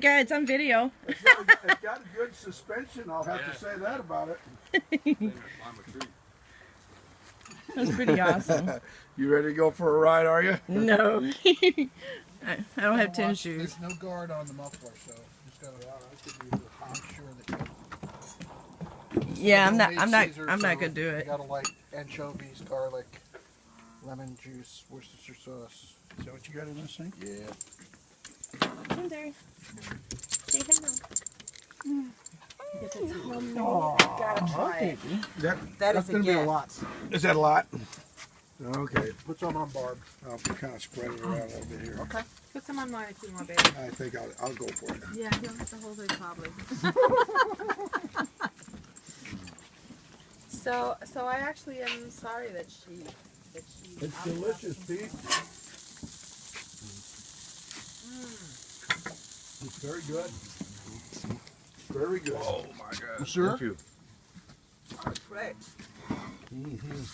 God, it's on video. It's got a good suspension, I'll have to say that about it. That's pretty awesome. You ready to go for a ride, are you? No. I don't have tennis shoes. There's no guard on the muffler, so just gotta. I'm sure that. Yeah, I'm not Caesar, gonna do You it. gotta like anchovies, garlic, lemon juice, Worcestershire sauce. Is that what you got in this thing? Yeah. Come there. Say hello. If it's homemade, you gotta try it. That's gonna be a lot. Is that a lot? Okay. Put some on Barb. I'll kind of spread it around a little bit here. Okay. Put some on mine if you want, baby. I think I'll go for it. Yeah, you don't have to hold it probably. So I actually am sorry that she. It's delicious, Pete. It's very good. Very good. Oh my God. Sure. Great. Mm-hmm.